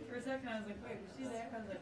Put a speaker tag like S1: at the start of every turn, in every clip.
S1: For a second, I was like, wait, was she there? I was like,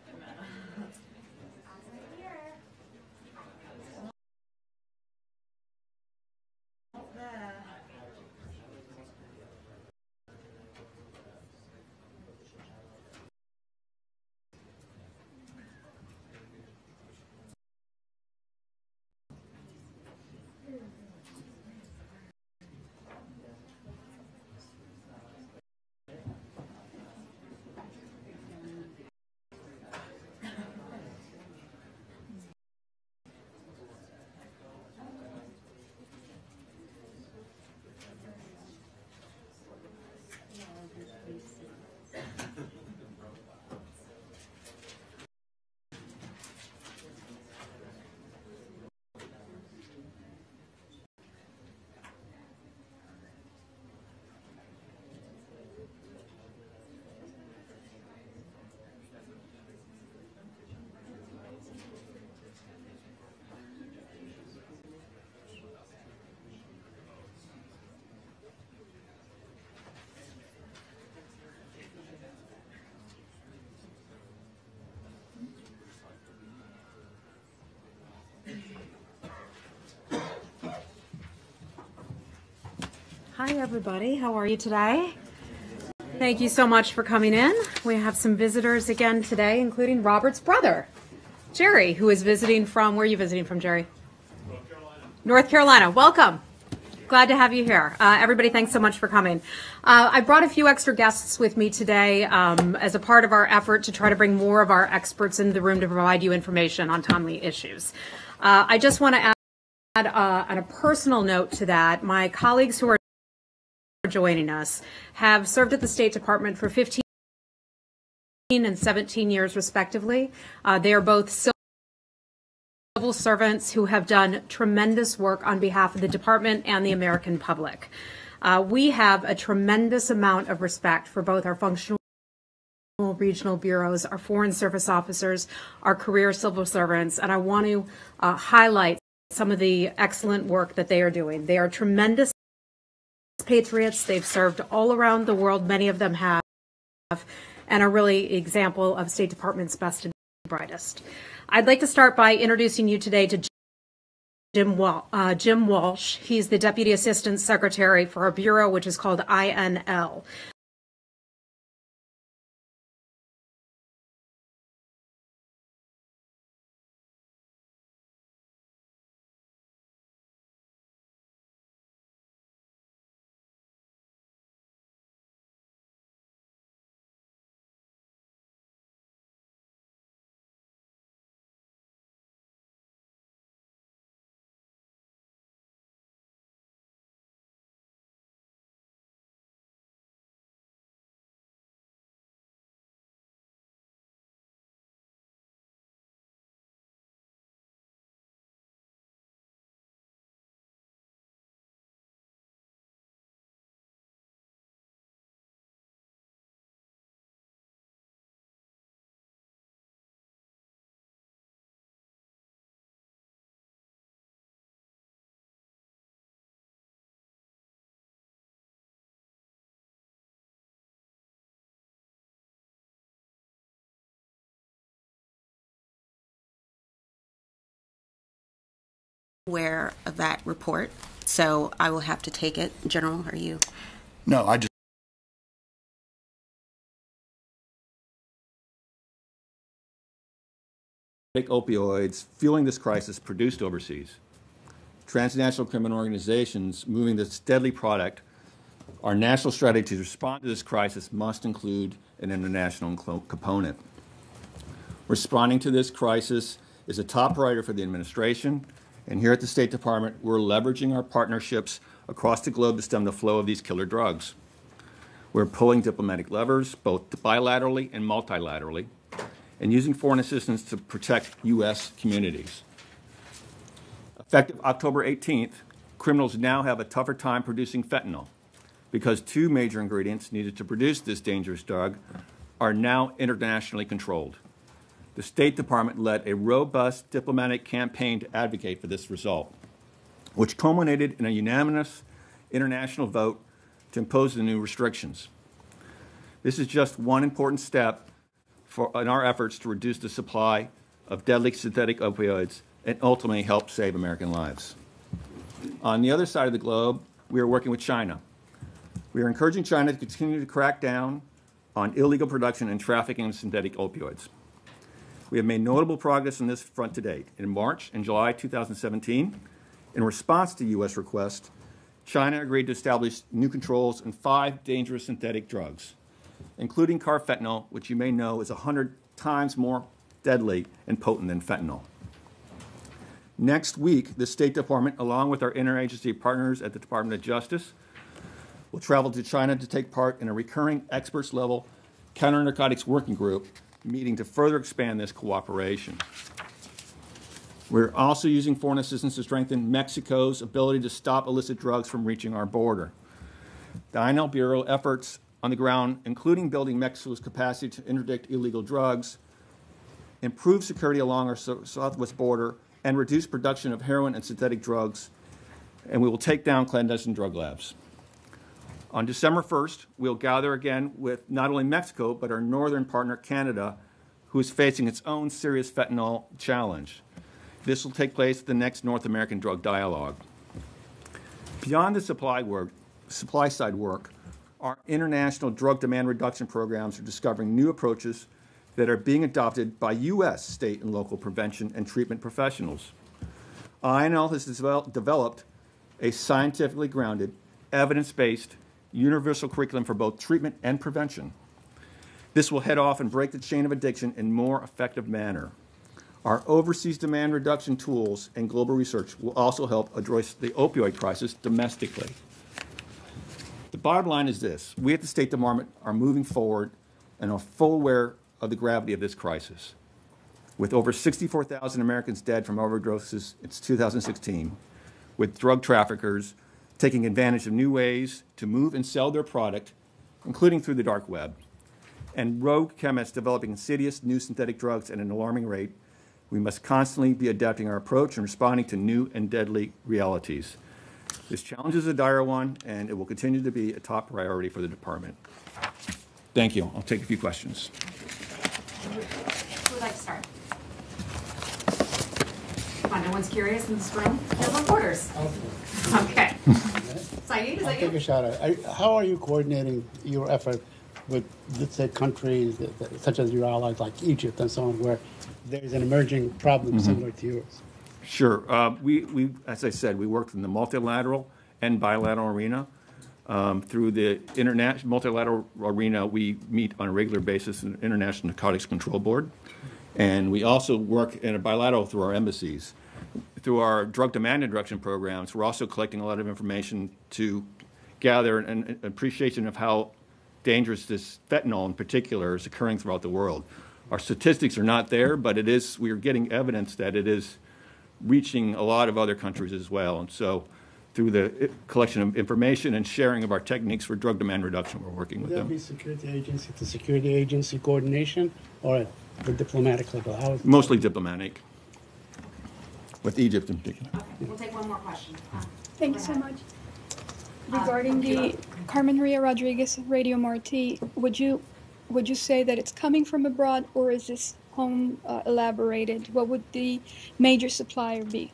S2: Hi everybody, how are you today? Thank you so much for coming in. We have some visitors again today, including Robert's brother, Jerry, who is visiting from, where are you visiting from, Jerry?
S3: North Carolina.
S2: North Carolina, welcome. Glad to have you here. Everybody, thanks so much for coming. I brought a few extra guests with me today as a part of our effort to try to bring more of our experts into the room to provide you information on timely issues. I just want to add on a personal note to that, my colleagues who are joining us have served at the State Department for 15 and 17 years respectively. They are both civil servants who have done tremendous work on behalf of the department and the American public. We have a tremendous amount of respect for both our functional regional bureaus, our foreign service officers, our career civil servants, and I want to highlight some of the excellent work that they are doing. They are tremendous patriots. They've served all around the world, many of them have, and are really an example of State Department's best and brightest. I'd like to start by introducing you today to Jim Walsh. He's the Deputy Assistant Secretary for our bureau, which is called INL.
S4: Aware of that report, so I will have to take it. General, are you?
S5: No, I just
S3: Opioids fueling this crisis produced overseas. Transnational criminal organizations moving this deadly product. Our national strategy to respond to this crisis must include an international component. Responding to this crisis is a top priority for the administration, and here at the State Department, we're leveraging our partnerships across the globe to stem the flow of these killer drugs. We're pulling diplomatic levers, both bilaterally and multilaterally, and using foreign assistance to protect U.S. communities. Effective October 18th, criminals now have a tougher time producing fentanyl because two major ingredients needed to produce this dangerous drug are now internationally controlled. The State Department led a robust diplomatic campaign to advocate for this result, which culminated in a unanimous international vote to impose the new restrictions. This is just one important step in our efforts to reduce the supply of deadly synthetic opioids and ultimately help save American lives. On the other side of the globe, we are working with China. We are encouraging China to continue to crack down on illegal production and trafficking of synthetic opioids. We have made notable progress on this front to date. In March and July 2017, in response to U.S. requests, China agreed to establish new controls on 5 dangerous synthetic drugs, including carfentanil, which you may know is 100 times more deadly and potent than fentanyl. Next week, the State Department, along with our interagency partners at the Department of Justice, will travel to China to take part in a recurring experts-level counter-narcotics working group meeting to further expand this cooperation. We're also using foreign assistance to strengthen Mexico's ability to stop illicit drugs from reaching our border. The INL Bureau efforts on the ground, including building Mexico's capacity to interdict illegal drugs, improve security along our southwest border, and reduce production of heroin and synthetic drugs, and we will take down clandestine drug labs. On December 1st, we'll gather again with not only Mexico, but our northern partner, Canada, who is facing its own serious fentanyl challenge. This will take place at the next North American Drug Dialogue. Beyond the supply side work, our international drug demand reduction programs are discovering new approaches that are being adopted by U.S. state and local prevention and treatment professionals. INL has developed a scientifically grounded, evidence-based, universal curriculum for both treatment and prevention. This will head off and break the chain of addiction in a more effective manner. Our overseas demand reduction tools and global research will also help address the opioid crisis domestically. The bottom line is this: we at the State Department are moving forward and are full aware of the gravity of this crisis. With over 64,000 Americans dead from overdoses since 2016, with drug traffickers taking advantage of new ways to move and sell their product, including through the dark web, and rogue chemists developing insidious new synthetic drugs at an alarming rate, we must constantly be adapting our approach and responding to new and deadly realities. This challenge is a dire one, and it will continue to be a top priority for the department. Thank you. I'll take a few questions.
S2: Who would like to start? Come on, no one's curious in this room? You're reporters. Okay. Saeed, is that you?
S5: Take a shot at it. How are you coordinating your effort with, let's say, countries such as your allies like Egypt and so on, where there's an emerging problem similar to yours?
S3: Sure. We, as I said, we worked in the multilateral and bilateral arena. Through the multilateral arena, we meet on a regular basis in the International Narcotics Control Board. And we also work in a bilateral through our embassies. Through our drug demand reduction programs, we're also collecting a lot of information to gather an appreciation of how dangerous this fentanyl in particular is occurring throughout the world. Our statistics are not there, but we are getting evidence that it is reaching a lot of other countries as well. And so through the collection of information and sharing of our techniques for drug demand reduction, we're working with them.
S5: Would that be security agency to security agency coordination or at the diplomatic level? How is
S3: Mostly diplomatic, with Egypt in particular.
S2: Okay, we'll take one more question.
S6: Thank you so much. Regarding the Carmen Maria Rodriguez Radio Marti, would you say that it's coming from abroad, or is this home elaborated? What would the major supplier be?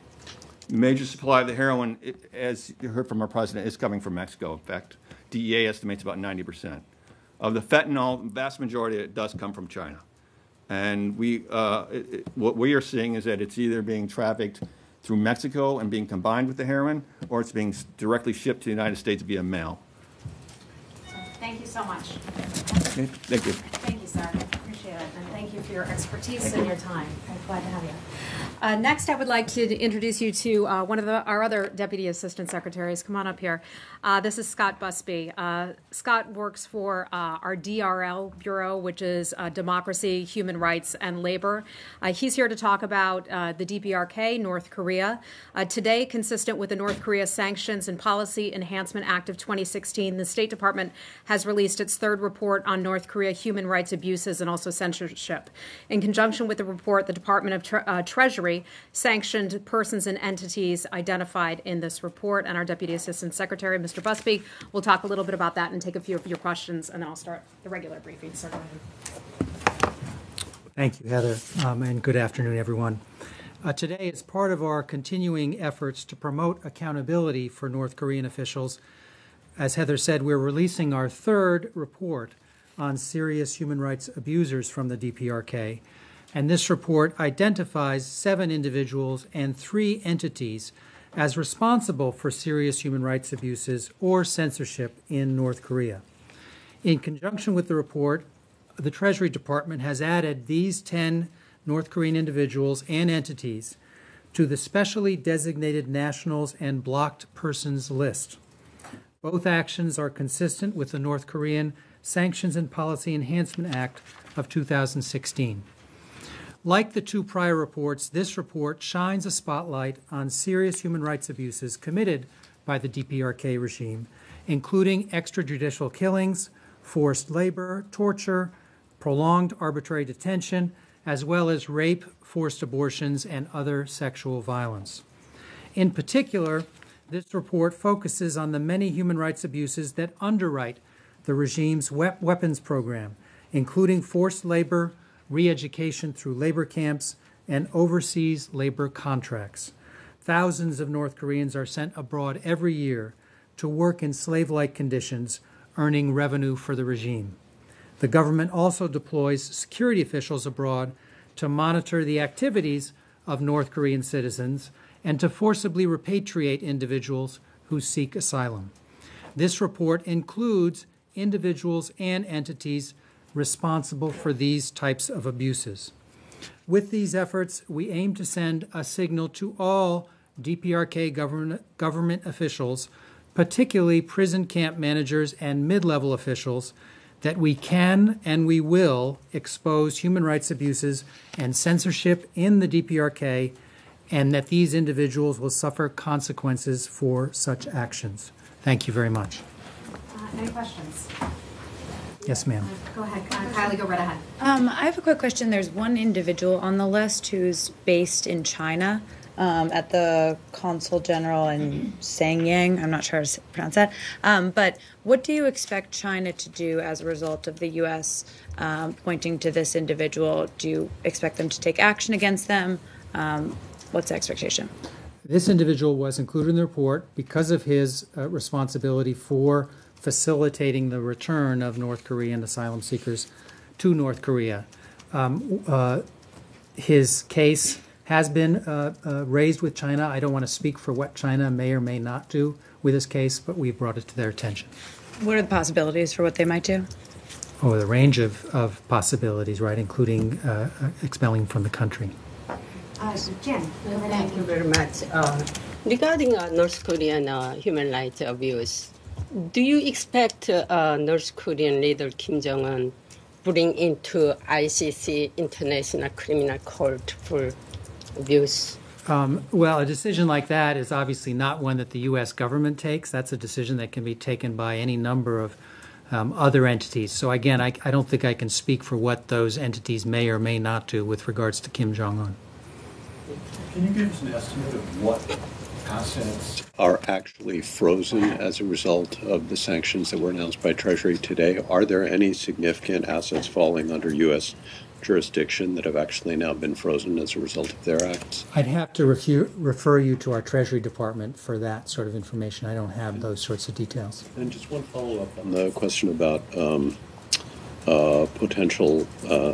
S3: The major supply of the heroin, as you heard from our president, is coming from Mexico. In fact, DEA estimates about 90%. Of the fentanyl, the vast majority of it does come from China. And what we are seeing is that it's either being trafficked through Mexico and being combined with the heroin, or it's being directly shipped to the United States via mail.
S2: Thank you so much.
S3: Okay, thank you.
S2: Thank you, sir. Appreciate it. And thank you for your expertise and your time. I'm glad to have you. Next, I would like to introduce you to one of our other Deputy Assistant Secretaries. Come on up here. This is Scott Busby. Scott works for our DRL Bureau, which is Democracy, Human Rights, and Labor. He's here to talk about the DPRK, North Korea. Today, consistent with the North Korea Sanctions and Policy Enhancement Act of 2016, the State Department has released its third report on North Korea human rights abuses and also censorship. In conjunction with the report, the Department of Treasury sanctioned persons and entities identified in this report. And our Deputy Assistant Secretary, Mr. Busby, will talk a little bit about that and take a few of your questions, and then I'll start the regular briefing. So go ahead.
S7: Thank you, Heather, and good afternoon, everyone. Today, as part of our continuing efforts to promote accountability for North Korean officials, as Heather said, we're releasing our third report on serious human rights abusers from the DPRK. And this report identifies 7 individuals and 3 entities as responsible for serious human rights abuses or censorship in North Korea. In conjunction with the report, the Treasury Department has added these 10 North Korean individuals and entities to the specially designated nationals and blocked persons list. Both actions are consistent with the North Korean Sanctions and Policy Enhancement Act of 2016. Like the 2 prior reports, this report shines a spotlight on serious human rights abuses committed by the DPRK regime, including extrajudicial killings, forced labor, torture, prolonged arbitrary detention, as well as rape, forced abortions, and other sexual violence. In particular, this report focuses on the many human rights abuses that underwrite the regime's weapons program, including forced labor, re-education through labor camps, and overseas labor contracts. Thousands of North Koreans are sent abroad every year to work in slave-like conditions, earning revenue for the regime. The government also deploys security officials abroad to monitor the activities of North Korean citizens and to forcibly repatriate individuals who seek asylum. This report includes individuals and entities responsible for these types of abuses. With these efforts, we aim to send a signal to all DPRK government officials, particularly prison camp managers and mid-level officials, that we can and we will expose human rights abuses and censorship in the DPRK, and that these individuals will suffer consequences for such actions. Thank you very much.
S2: Any questions?
S7: Yes, ma'am.
S2: Go ahead. Kylie, go right ahead.
S8: I have a quick question. There's one individual on the list who's based in China at the Consul General in Sangyang. I'm not sure how to pronounce that. But what do you expect China to do as a result of the U.S. Pointing to this individual? Do you expect them to take action against them? What's the expectation?
S7: This individual was included in the report because of his responsibility for facilitating the return of North Korean asylum seekers to North Korea. His case has been raised with China. I don't want to speak for what China may or may not do with this case, but we've brought it to their attention.
S8: What are the possibilities for what they might do?
S7: Oh, the range of possibilities, right, including expelling from the country.
S2: Jen.
S9: Thank you very much. Regarding North Korean human rights abuse, do you expect North Korean leader Kim Jong-un bring into ICC, International Criminal Court, for abuse?
S7: Well, a decision like that is obviously not one that the U.S. government takes. That's a decision that can be taken by any number of other entities. So again, I don't think I can speak for what those entities may or may not do with regards to Kim Jong-un.
S10: Can you give us an estimate of what assets are actually frozen as a result of the sanctions that were announced by Treasury today? Are there any significant assets falling under U.S. jurisdiction that have actually now been frozen as a result of their acts?
S7: I'd have to refer you to our Treasury Department for that sort of information. I don't have those sorts of details.
S10: And just one follow-up on the question about potential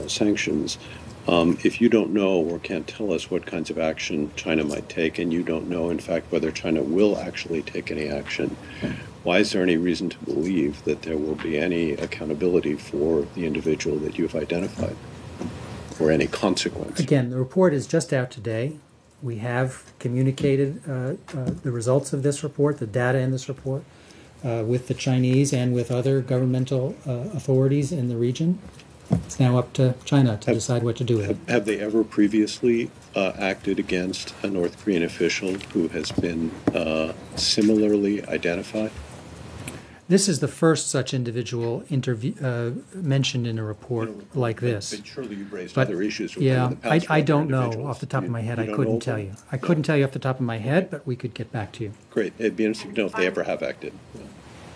S10: sanctions. If you don't know or can't tell us what kinds of action China might take, and you don't know, in fact, whether China will actually take any action, why is there any reason to believe that there will be any accountability for the individual that you've identified, or any consequence?
S7: Again, the report is just out today. We have communicated the results of this report, the data in this report, with the Chinese and with other governmental authorities in the region. It's now up to China to decide what to do with it.
S10: Have they ever previously acted against a North Korean official who has been similarly identified?
S7: This is the first such individual mentioned in a report like this.
S10: But surely you've raised other issues with
S7: yeah,
S10: them in the past.
S7: I don't know off the top of my head. I couldn't tell you. I couldn't tell you off the top of my head, but we could get back to you.
S10: Great. It'd be interesting to know if they ever have acted.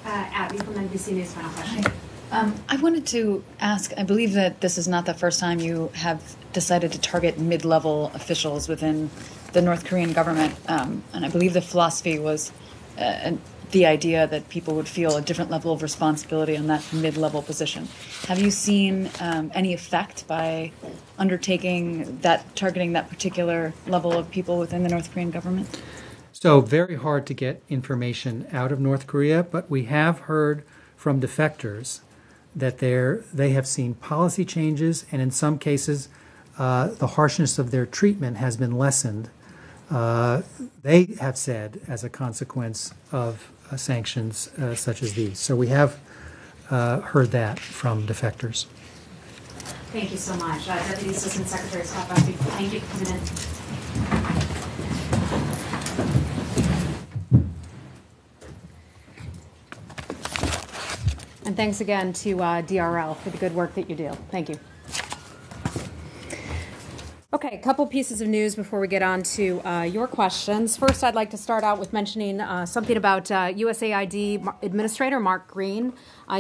S2: Abby from NBC News, final question.
S11: I wanted to ask, I believe that this is not the first time you have decided to target mid-level officials within the North Korean government, and I believe the philosophy was the idea that people would feel a different level of responsibility on that mid-level position. Have you seen any effect by undertaking that, targeting that particular level of people within the North Korean government?
S7: So very hard to get information out of North Korea, but we have heard from defectors that they have seen policy changes, and in some cases, the harshness of their treatment has been lessened. They have said as a consequence of sanctions such as these. So we have heard that from defectors.
S2: Thank you so much. Deputy Assistant Secretary Scott Busby, thank you for coming in. And thanks again to DRL for the good work that you do. Thank you. Okay, a couple pieces of news before we get on to your questions. First, I'd like to start out with mentioning something about USAID Administrator Mark Green.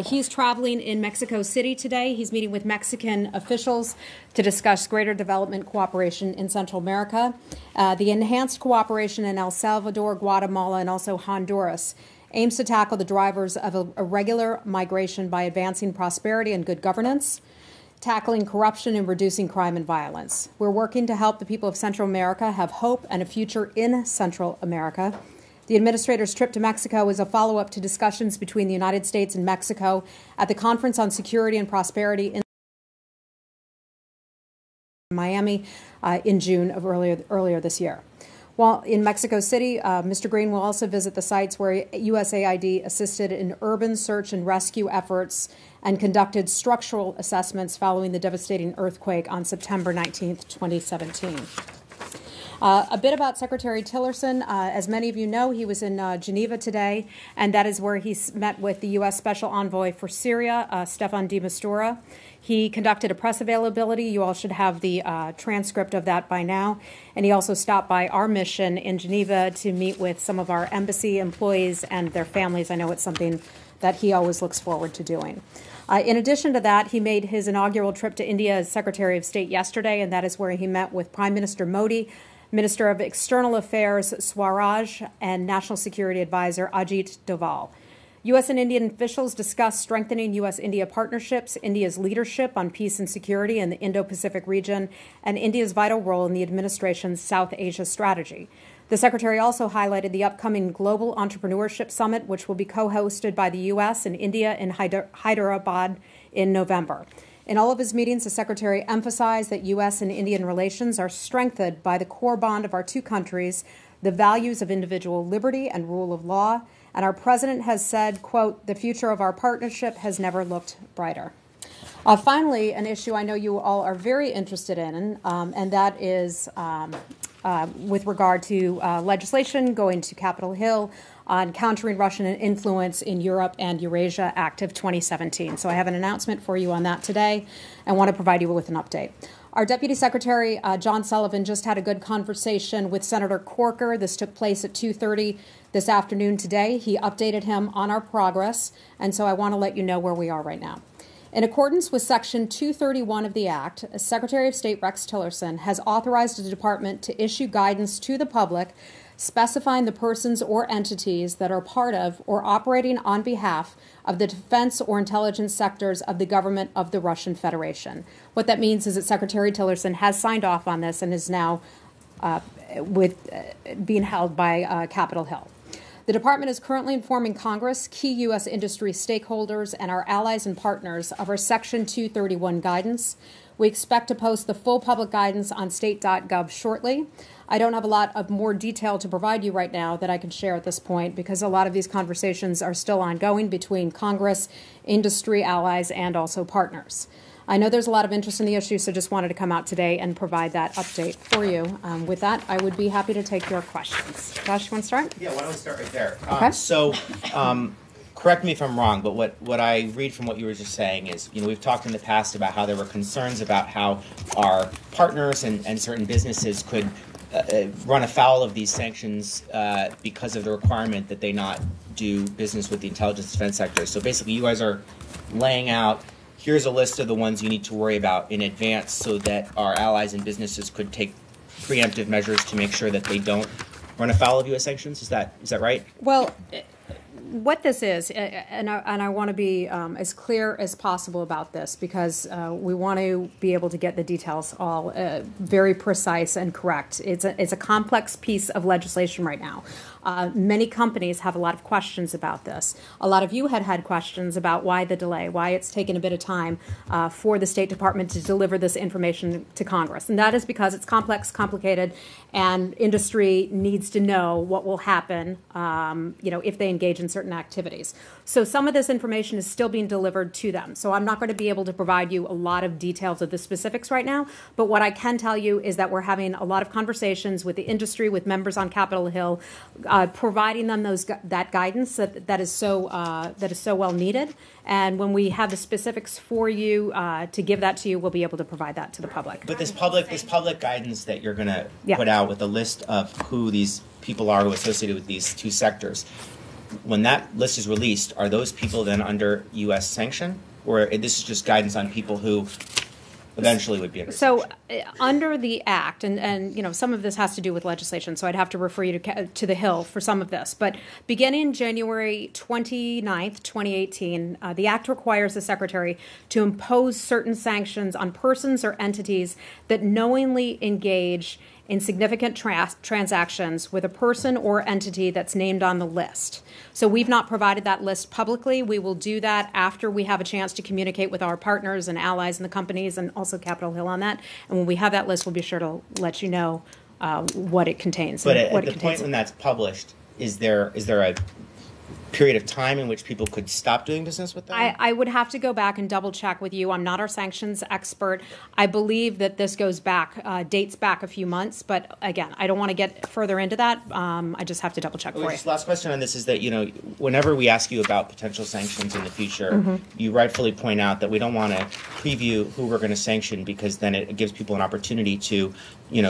S2: He's traveling in Mexico City today. He's meeting with Mexican officials to discuss greater development cooperation in Central America, the enhanced cooperation in El Salvador, Guatemala, and also Honduras aims to tackle the drivers of irregular migration by advancing prosperity and good governance, tackling corruption and reducing crime and violence. We're working to help the people of Central America have hope and a future in Central America. The administrator's trip to Mexico is a follow-up to discussions between the United States and Mexico at the Conference on Security and Prosperity in Miami in June of earlier this year. While in Mexico City, Mr. Green will also visit the sites where USAID assisted in urban search and rescue efforts and conducted structural assessments following the devastating earthquake on September 19th, 2017. A bit about Secretary Tillerson. As many of you know, he was in Geneva today, and that is where he met with the U.S. Special Envoy for Syria, Staffan de Mistura. He conducted a press availability. You all should have the transcript of that by now. And he also stopped by our mission in Geneva to meet with some of our embassy employees and their families. I know it's something that he always looks forward to doing. In addition to that, he made his inaugural trip to India as Secretary of State yesterday, and that is where he met with Prime Minister Modi, Minister of External Affairs Swaraj, and National Security Advisor Ajit Doval. U.S. and Indian officials discussed strengthening U.S.-India partnerships, India's leadership on peace and security in the Indo-Pacific region, and India's vital role in the administration's South Asia strategy. The Secretary also highlighted the upcoming Global Entrepreneurship Summit, which will be co-hosted by the U.S. and India in Hyderabad in November. In all of his meetings, the Secretary emphasized that U.S. and Indian relations are strengthened by the core bond of our two countries, the values of individual liberty and rule of law. And our president has said, quote, the future of our partnership has never looked brighter. Finally, an issue I know you all are very interested in, and that is with regard to legislation going to Capitol Hill on countering Russian influence in Europe and Eurasia Act of 2017. So I have an announcement for you on that today and want to provide you with an update. Our Deputy Secretary, John Sullivan, just had a good conversation with Senator Corker. This took place at 2:30 this afternoon today. He updated him on our progress, and so I want to let you know where we are right now. In accordance with Section 231 of the Act, Secretary of State Rex Tillerson has authorized the Department to issue guidance to the public specifying the persons or entities that are part of or operating on behalf of the defense or intelligence sectors of the government of the Russian Federation. What that means is that Secretary Tillerson has signed off on this and is now being held by Capitol Hill. The Department is currently informing Congress, key U.S. industry stakeholders, and our allies and partners of our Section 231 guidance. We expect to post the full public guidance on state.gov shortly. I don't have a lot of more detail to provide you right now that I can share at this point because a lot of these conversations are still ongoing between Congress, industry, allies, and also partners. I know there's a lot of interest in the issue, so just wanted to come out today and provide that update for you. With that, I would be happy to take your questions. Josh, you want to start?
S12: Yeah, why don't we start right there?
S2: Okay.
S12: Correct me if I'm wrong, but what I read from what you were just saying is, we've talked in the past about how there were concerns about how our partners and certain businesses could run afoul of these sanctions because of the requirement that they not do business with the intelligence defense sector. So basically, you guys are laying out, here's a list of the ones you need to worry about in advance so that our allies and businesses could take preemptive measures to make sure that they don't run afoul of U.S. sanctions. Is that right?
S2: Well, what this is, and I want to be as clear as possible about this because we want to be able to get the details all very precise and correct. It's a complex piece of legislation right now. Many companies have a lot of questions about this. A lot of you had questions about why the delay, why it's taken a bit of time for the State Department to deliver this information to Congress. And that is because it's complex, complicated, and industry needs to know what will happen if they engage in certain activities. So some of this information is still being delivered to them. So I'm not going to be able to provide you a lot of details of the specifics right now. But what I can tell you is that we're having a lot of conversations with the industry, with members on Capitol Hill, providing them that guidance that is so well needed. And when we have the specifics for you to give that to you, we'll be able to provide that to the public.
S12: But this public guidance that you're going to put out with a list of who these people are who are associated with these two sectors, when that list is released, are those people then under U.S. sanction? Or this is just guidance on people who eventually would be under sanction?
S2: Under the Act, and some of this has to do with legislation, so I'd have to refer you to the Hill for some of this. But beginning January 29th, 2018, the Act requires the Secretary to impose certain sanctions on persons or entities that knowingly engage in significant transactions with a person or entity that's named on the list. So we've not provided that list publicly. We will do that after we have a chance to communicate with our partners and allies and the companies and also Capitol Hill on that. And when we have that list, we'll be sure to let you know what it contains.
S12: But at the point when that's published, is there a period of time in which people could stop doing business with them?
S2: I would have to go back and double check with you. I'm not our sanctions expert. I believe that this goes back, dates back a few months. But again, I don't want to get further into that. I just have to double check for you.
S12: Just last question on this is that, whenever we ask you about potential sanctions in the future, you rightfully point out that we don't want to preview who we're going to sanction because then it gives people an opportunity to,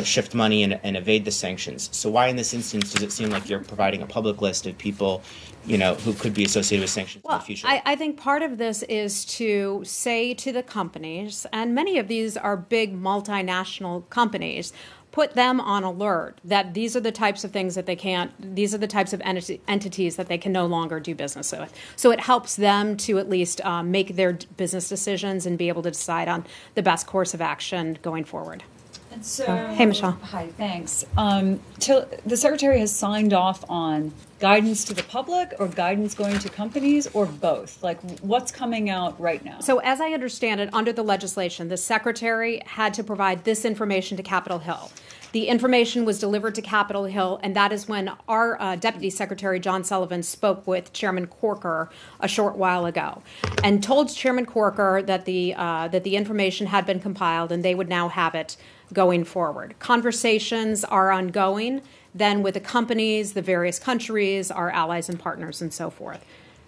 S12: shift money and evade the sanctions. So why in this instance does it seem like you're providing a public list of people who could be associated with sanctions in the future?
S2: I think part of this is to say to the companies, and many of these are big multinational companies, put them on alert that these are the types of things that they can't, these are the types of entities that they can no longer do business with. So it helps them to at least make their business decisions and be able to decide on the best course of action going forward.
S11: And so,
S2: hey, Michelle.
S11: Hi, thanks. The Secretary has signed off on guidance to the public or guidance going to companies or both? Like, what's coming out right now?
S2: So as I understand it, under the legislation, the Secretary had to provide this information to Capitol Hill. The information was delivered to Capitol Hill, and that is when our Deputy Secretary, John Sullivan, spoke with Chairman Corker a short while ago and told Chairman Corker that the information had been compiled and they would now have it going forward. Conversations are ongoing then with the companies, the various countries, our allies and partners, and so forth.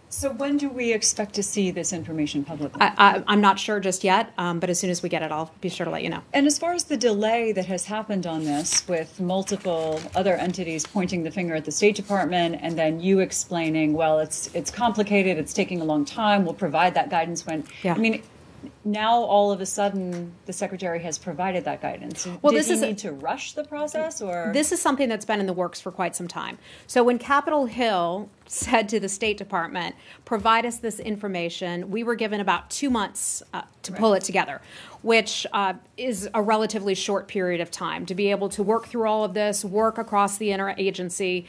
S11: So when do we expect to see this information publicly?
S2: I'm not sure just yet, but as soon as we get it, I'll be sure to let you know.
S11: And as far as the delay that has happened on this, with multiple other entities pointing the finger at the State Department, and then you explaining, well, it's complicated, it's taking a long time, we'll provide that guidance when...
S2: Yeah.
S11: I mean, now all of a sudden the Secretary has provided that guidance.
S2: Well,
S11: Did he need to rush the process, or...?
S2: This is something that's been in the works for quite some time. So when Capitol Hill said to the State Department, provide us this information, we were given about 2 months to pull it together, which is a relatively short period of time to be able to work through all of this, work across the interagency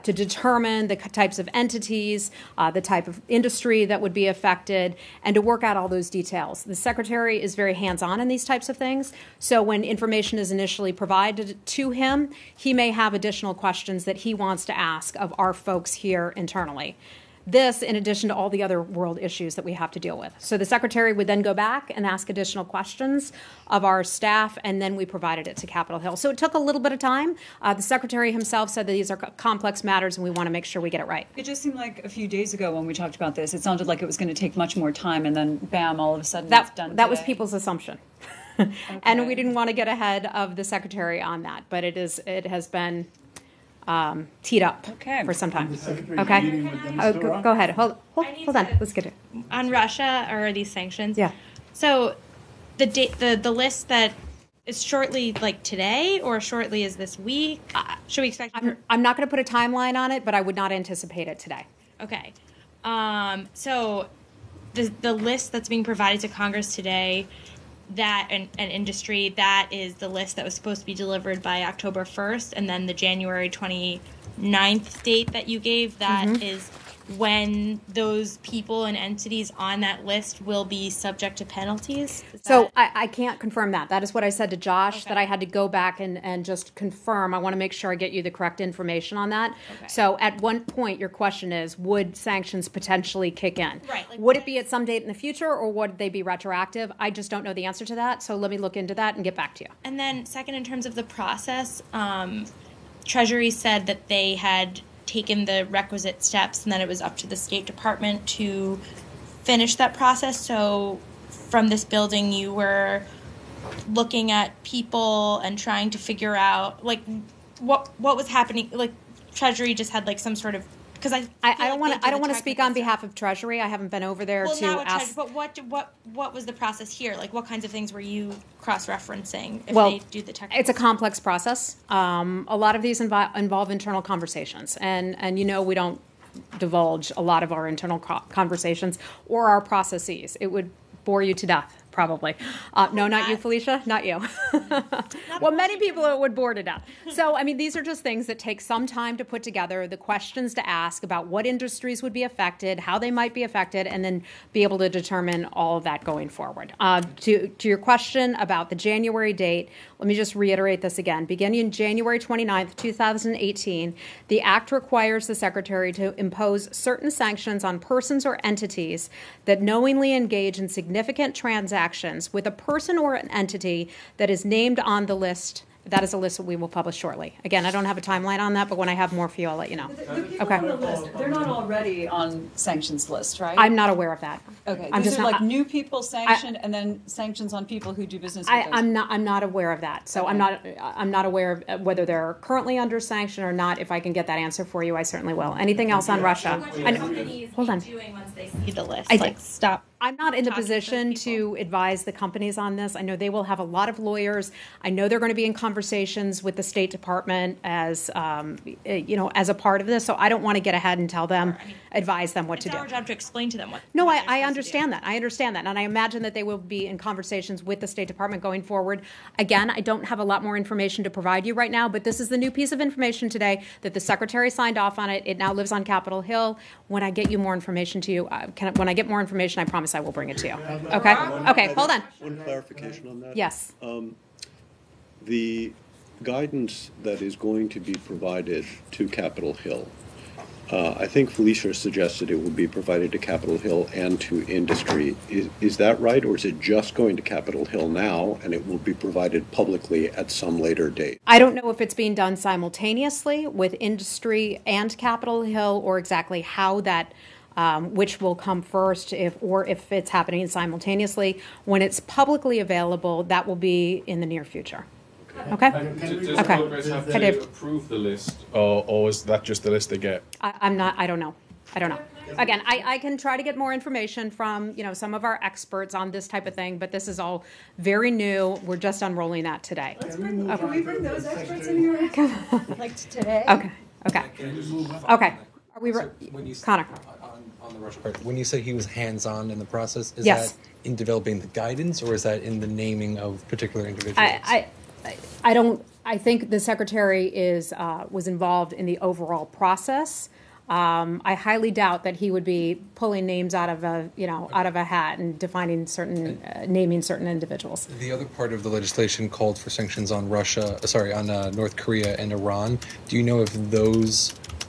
S2: to determine the types of entities, the type of industry that would be affected, and to work out all those details. The Secretary is very hands-on in these types of things. So when information is initially provided to him, he may have additional questions that he wants to ask of our folks here internally. This, in addition to all the other world issues that we have to deal with. So the Secretary would then go back and ask additional questions of our staff, and then we provided it to Capitol Hill. So it took a little bit of time. The Secretary himself said that these are complex matters, and we want to make sure we get it right.
S11: It just seemed like a few days ago when we talked about this, it sounded like it was going to take much more time, and then bam, all of a sudden it's done
S2: That was
S11: today.
S2: people's assumption. And we didn't want to get ahead of the Secretary on that, but it has been teed up for some time. Okay, go ahead. Hold on. Let's get it.
S13: On Russia or these sanctions.
S2: Yeah.
S13: So the list that is shortly, like today, or shortly is this week. Should we expect?
S2: I'm not going to put a timeline on it, but I would not anticipate it today.
S13: Okay. So the list that's being provided to Congress today, that and industry, that is the list that was supposed to be delivered by October 1st, and then the January 29th date that you gave, that is when those people and entities on that list will be subject to penalties?
S2: So I can't confirm that. That is what I said to Josh, that I had to go back and just confirm. I want to make sure I get you the correct information on that.
S13: Okay.
S2: So at one point, your question is, would sanctions potentially kick in?
S13: Right. Like,
S2: would it be at some date in the future, or would they be retroactive? I just don't know the answer to that. So let me look into that and get back to you.
S13: And then second, in terms of the process, Treasury said that they had taken the requisite steps and then it was up to the State Department to finish that process. So from this building, you were looking at people and trying to figure out like what was happening. Like Treasury just had like some sort of, because I don't want to speak on behalf
S2: of Treasury. I haven't been over there
S13: to
S2: ask.
S13: But what was the process here? Like what kinds of things were you cross-referencing if
S2: well,
S13: they do the technical?
S2: It's a complex process. A lot of these involve internal conversations, and we don't divulge a lot of our internal conversations or our processes. It would bore you to death. Probably. No, not you, Felicia. Not you. Well, many people it would bore to death. So, I mean, these are just things that take some time to put together, the questions to ask about what industries would be affected, how they might be affected, and then be able to determine all of that going forward. To your question about the January date, let me just reiterate this again. Beginning January 29th, 2018, the Act requires the Secretary to impose certain sanctions on persons or entities that knowingly engage in significant transactions with a person or an entity that is named on the list. That is a list that we will publish shortly. Again, I don't have a timeline on that, but when I have more for you, I'll let you know.
S11: The people on the list, they're not already on sanctions list, right?
S2: I'm not aware of that.
S11: Okay,
S2: I'm
S11: these
S2: just
S11: are
S2: not,
S11: like new people sanctioned, and then sanctions on people who do business with those.
S2: I'm not aware of that. So okay. I'm not aware of whether they're currently under sanction or not. If I can get that answer for you, I certainly will. Anything else on Russia?
S13: Hold on. Doing once they see the list, stop.
S2: I'm not in the position to advise the companies on this. I know they will have a lot of lawyers. I know they're going to be in conversations with the State Department as as a part of this. So I don't want to get ahead and tell them, advise them what to do.
S13: It's our job to explain to them what.
S2: No, I understand that. I understand that, and I imagine that they will be in conversations with the State Department going forward. Again, I don't have a lot more information to provide you right now, but this is the new piece of information today that the Secretary signed off on it. It now lives on Capitol Hill. When I get you more information to you, when I get more information, I promise I will bring it to you. Okay? Okay, hold on.
S10: One clarification on that.
S2: Yes.
S10: The guidance that is going to be provided to Capitol Hill, I think Felicia suggested it would be provided to Capitol Hill and to industry. Is that right, or is it just going to Capitol Hill now and it will be provided publicly at some later date?
S2: I don't know if it's being done simultaneously with industry and Capitol Hill, or exactly how that which will come first, if it's happening simultaneously. When it's publicly available, that will be in the near future. Okay?
S14: Does Congress have to approve the list, or is that just the list they get?
S2: I don't know. Again, I can try to get more information from some of our experts on this type of thing, but this is all very new. We're just unrolling that today.
S1: Can we bring those experts in here? Like today?
S2: Okay. Okay. Are we Connor?
S15: On the Russia part, when you say he was hands-on in the process, is
S2: yes.
S15: that in developing the guidance, or is that in the naming of particular individuals?
S2: I think the Secretary was involved in the overall process. I highly doubt that he would be pulling names out of a hat and defining naming certain individuals.
S15: The other part of the legislation called for sanctions on North Korea and Iran. Do you know if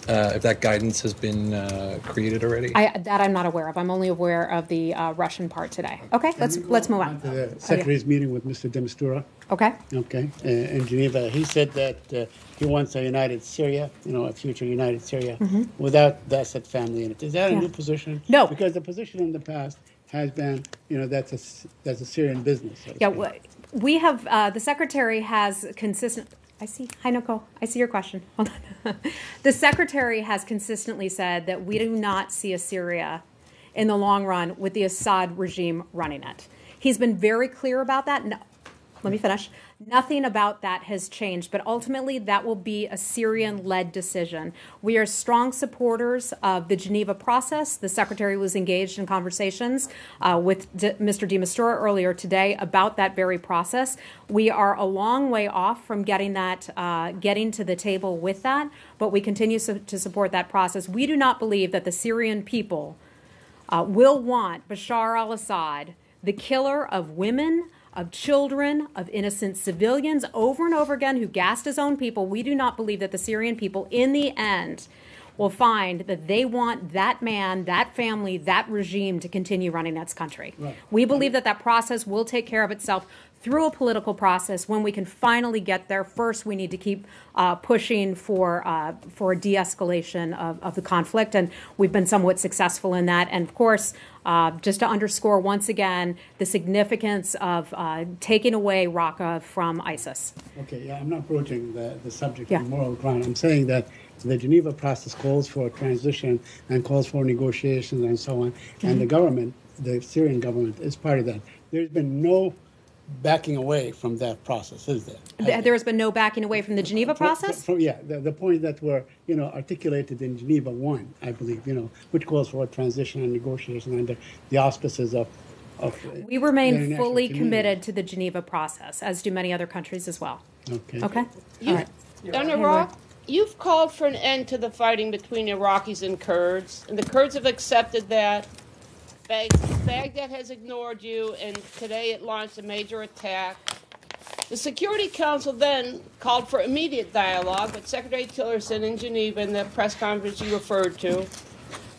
S15: that guidance has been created already?
S2: That I'm not aware of. I'm only aware of the Russian part today. Okay, let's move on.
S5: To the Secretary's meeting with Mr. de Mistura.
S2: Okay.
S5: Okay. In Geneva, he said that he wants a united Syria, a future united Syria, without the Assad family in it. Is that a new position?
S2: No.
S5: Because the position in the past has been, that's a Syrian business. So
S2: we have, the Secretary has consistent. Hi, Nicole. I see your question. Hold on. The Secretary has consistently said that we do not see a Syria in the long run with the Assad regime running it. He's been very clear about that. No, let me finish. Nothing about that has changed, but ultimately that will be a Syrian-led decision. We are strong supporters of the Geneva process. The Secretary was engaged in conversations with Mr. de Mistura earlier today about that very process. We are a long way off from getting to the table with that, but we continue to support that process. We do not believe that the Syrian people will want Bashar al-Assad, the killer of women, of children, of innocent civilians, over and over again, who gassed his own people. We do not believe that the Syrian people, in the end, will find that they want that man, that family, that regime to continue running its country. Right. We believe that process will take care of itself through a political process when we can finally get there. First, we need to keep pushing for a de-escalation of the conflict, and we've been somewhat successful in that. And of course, just to underscore once again the significance of taking away Raqqa from ISIS.
S5: Okay, yeah, I'm not broaching the subject of moral ground. I'm saying that the Geneva process calls for transition and calls for negotiations and so on, and the government, the Syrian government, is part of that. There's been no backing away from that process, is there?
S2: There has been no backing away from the Geneva process?
S5: The point that were, articulated in Geneva 1, I believe, which calls for a transition and negotiation under the auspices of
S2: we remain fully committed to the Geneva process, as do many other countries as well. Okay? All right.
S16: On Iraq, you've called for an end to the fighting between Iraqis and Kurds, and the Kurds have accepted that. Baghdad has ignored you, and today it launched a major attack. The Security Council then called for immediate dialogue, but Secretary Tillerson in Geneva, in the press conference you referred to,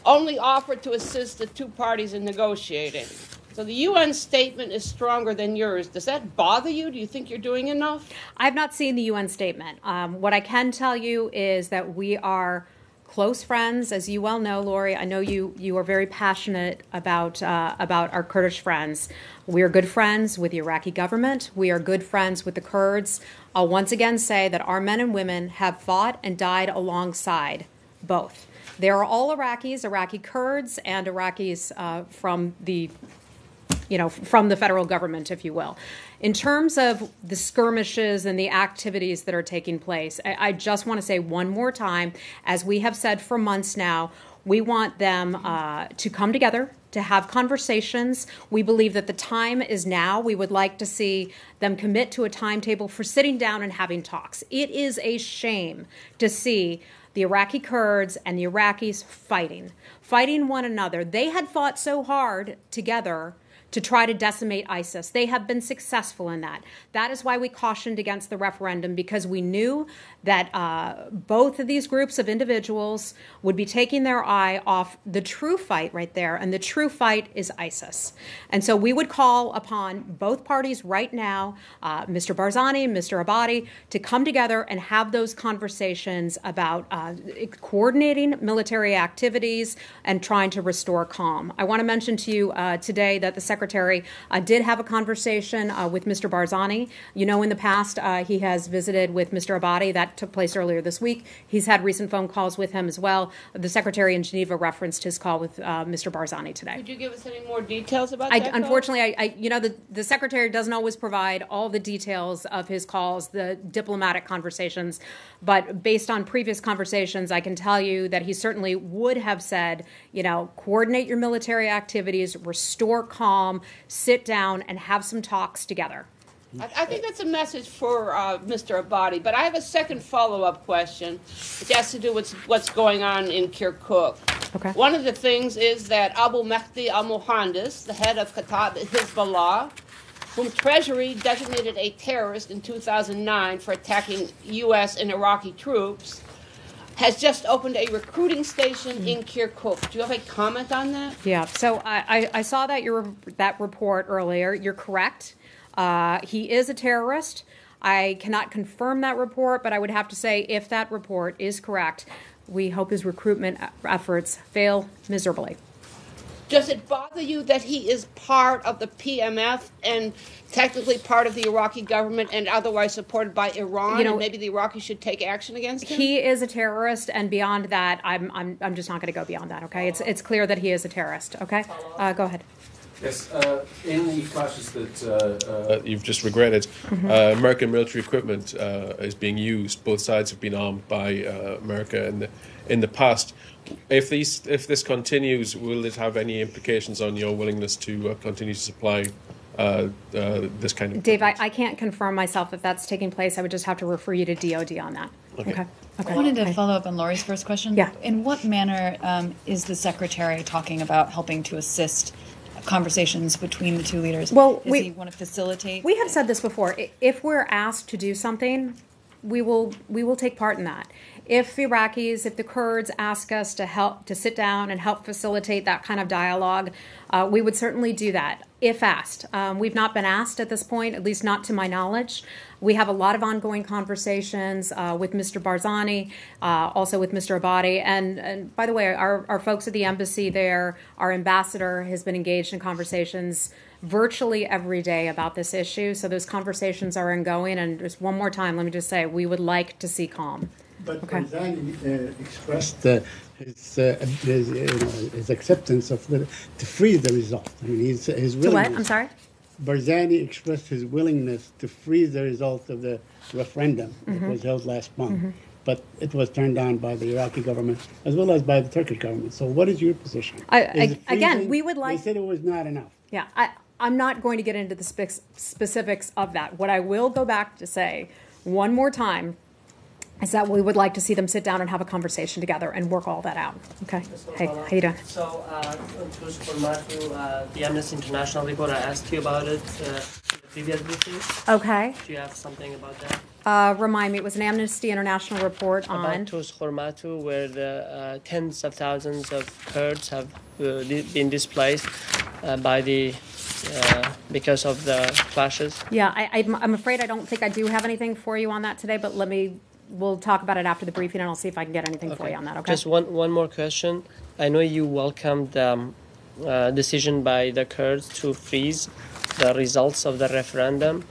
S16: only offered to assist the two parties in negotiating. So the UN statement is stronger than yours. Does that bother you? Do you think you're doing enough?
S2: I've not seen the UN statement. What I can tell you is that we are close friends, as you well know, Lori. I know you are very passionate about our Kurdish friends. We are good friends with the Iraqi government. We are good friends with the Kurds. I'll once again say that our men and women have fought and died alongside both. They are all Iraqis, Iraqi Kurds, and Iraqis from the federal government, if you will. In terms of the skirmishes and the activities that are taking place, I just want to say one more time, as we have said for months now, we want them to come together, to have conversations. We believe that the time is now. We would like to see them commit to a timetable for sitting down and having talks. It is a shame to see the Iraqi Kurds and the Iraqis fighting one another. They had fought so hard together to try to decimate ISIS. They have been successful in that. That is why we cautioned against the referendum, because we knew that both of these groups of individuals would be taking their eye off the true fight right there, and the true fight is ISIS. And so we would call upon both parties right now, Mr. Barzani and Mr. Abadi, to come together and have those conversations about coordinating military activities and trying to restore calm. I want to mention to you today that the Secretary did have a conversation with Mr. Barzani. You know, in the past, he has visited with Mr. Abadi. That took place earlier this week. He's had recent phone calls with him as well. The Secretary in Geneva referenced his call with Mr. Barzani today.
S16: Could you give us any more details about that?
S2: Unfortunately, the Secretary doesn't always provide all the details of his calls, the diplomatic conversations. But based on previous conversations, I can tell you that he certainly would have said, coordinate your military activities, restore calm, sit down, and have some talks together.
S16: I think that's a message for Mr. Abadi. But I have a second follow-up question, which has to do with what's going on in Kirkuk.
S2: Okay.
S16: One of the things is that Abu Mahdi al-Muhandis, the head of Kataib Hezbollah, whom Treasury designated a terrorist in 2009 for attacking U.S. and Iraqi troops, has just opened a recruiting station in Kirkuk. Do you have a comment on that?
S2: Yeah, so I saw that report earlier. You're correct. He is a terrorist. I cannot confirm that report, but I would have to say if that report is correct, we hope his recruitment efforts fail miserably.
S16: Does it bother you that he is part of the PMF and technically part of the Iraqi government and otherwise supported by Iran, and maybe the Iraqis should take action against him?
S2: He is a terrorist, and beyond that, I'm just not going to go beyond that. Okay, it's clear that he is a terrorist. Okay, go ahead.
S14: Yes, in the clashes that you've just regretted, American military equipment is being used. Both sides have been armed by America in the past. If this continues, will it have any implications on your willingness to continue to supply this kind of?
S2: Dave, I can't confirm myself if that's taking place. I would just have to refer you to DOD on that. Okay.
S11: I wanted to follow up on Lori's first question.
S2: Yeah.
S11: In what manner is the Secretary talking about helping to assist conversations between the two leaders?
S2: Well,
S11: Does he want to facilitate?
S2: We have said this before. If we're asked to do something, we will take part in that. If the Kurds ask us to sit down and help facilitate that kind of dialogue, we would certainly do that, if asked. We've not been asked at this point, at least not to my knowledge. We have a lot of ongoing conversations with Mr. Barzani, also with Mr. Abadi. And by the way, our folks at the embassy there, our ambassador has been engaged in conversations virtually every day about this issue. So those conversations are ongoing. And just one more time, let me just say, we would like to see calm.
S5: But Barzani expressed his acceptance to freeze the result. I mean, his willingness.
S2: To what? I'm sorry?
S5: Barzani expressed his willingness to freeze the result of the referendum that was held last month. But it was turned down by the Iraqi government as well as by the Turkish government. So what is your position?
S2: Again, we would like...
S5: They said it was not enough.
S2: Yeah, I'm not going to get into the specifics of that. What I will go back to say one more time is that we would like to see them sit down and have a conversation together and work all that out. Okay? Hey, how you doing?
S17: So, for Matthew, the Amnesty International report, I asked you about it in the previous briefing.
S2: Okay.
S17: Do you have something about that?
S2: Remind me, it was an Amnesty International report on...
S17: About Tuz Hormatu, where the tens of thousands of Kurds have been displaced because of the clashes.
S2: Yeah, I'm afraid I don't think I do have anything for you on that today, but we'll talk about it after the briefing, and I'll see if I can get anything for you on that, okay?
S17: Just one more question. I know you welcomed the decision by the Kurds to freeze the results of the referendum.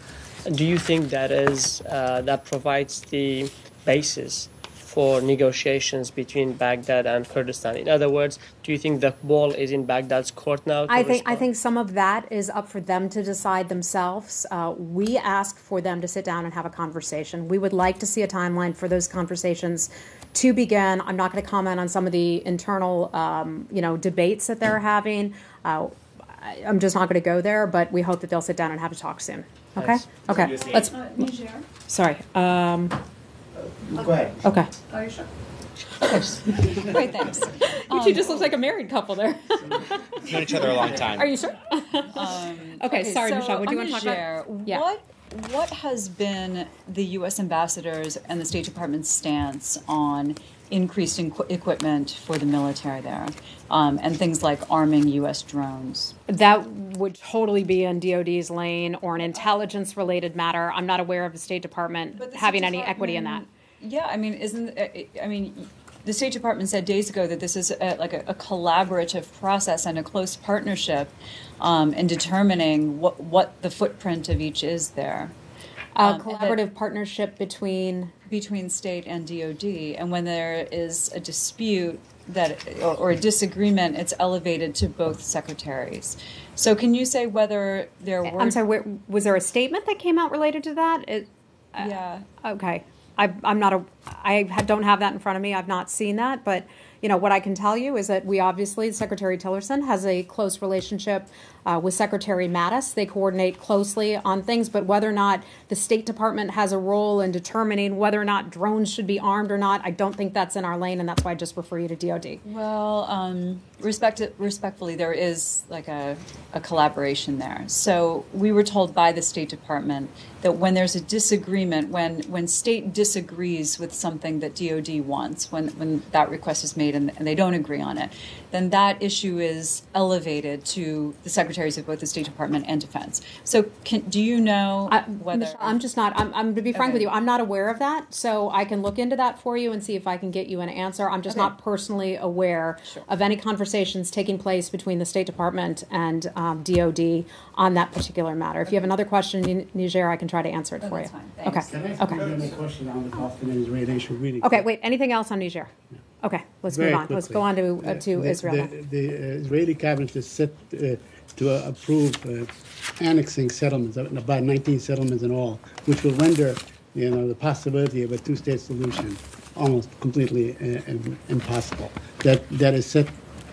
S17: Do you think that provides the basis for negotiations between Baghdad and Kurdistan? In other words, do you think the ball is in Baghdad's court now?
S2: I think some of that is up for them to decide themselves. We ask for them to sit down and have a conversation. We would like to see a timeline for those conversations to begin. I'm not going to comment on some of the internal, debates that they're having. I'm just not going to go there, but we hope that they'll sit down and have a talk soon. Okay?
S17: Thanks.
S2: Okay. Let's.
S6: Niger.
S2: Sorry.
S17: Go ahead.
S2: Okay.
S6: Are you sure?
S2: Great, thanks. You two just look like a married couple there.
S12: Known each other a long time.
S2: Are you sure? Okay, sorry,
S11: so
S2: Michelle. What do you want to talk
S11: Niger,
S2: about? Yeah.
S11: What has been the U.S. ambassador's and the State Department's stance on increasing equipment for the military there, and things like arming U.S. drones?
S2: That would totally be in DOD's lane or an intelligence-related matter. I'm not aware of the State Department having any equity in that.
S11: Yeah, I mean, the State Department said days ago that this is a collaborative process and a close partnership in determining what the footprint of each is there.
S2: Collaborative partnership between
S11: state and DOD, and when there is a dispute or a disagreement, it's elevated to both secretaries. So, can you say whether there were?
S2: I'm sorry. Was there a statement that came out related to that?
S11: Yeah.
S2: Okay. I'm not don't have that in front of me. I've not seen that, but what I can tell you is that we obviously, Secretary Tillerson has a close relationship with Secretary Mattis. They coordinate closely on things, but whether or not the State Department has a role in determining whether or not drones should be armed or not, I don't think that's in our lane, and that's why I just refer you to DOD.
S18: Well, respectfully, there is like a collaboration there. So we were told by the State Department that when there's a disagreement, when state disagrees with something that DOD wants, when that request is made and they don't agree on it, then that issue is elevated to the secretaries of both the State Department and Defense. So do you know whether...
S2: Michelle, I'm just not, I'm to be frank with you, I'm not aware of that, so I can look into that for you and see if I can get you an answer. I'm just not personally aware of any conversations taking place between the State Department and DOD on that particular matter. If you have another question, Niger, I can try to answer it for you. Okay.
S5: Can I ask a question on the Palestinian Israeli issue? Really
S2: Okay, wait, anything else on Niger? Okay, let's move on. Let's go on to Israel.
S5: The Israeli cabinet is set to approve annexing settlements, about 19 settlements in all, which will render the possibility of a two-state solution almost completely impossible. That is set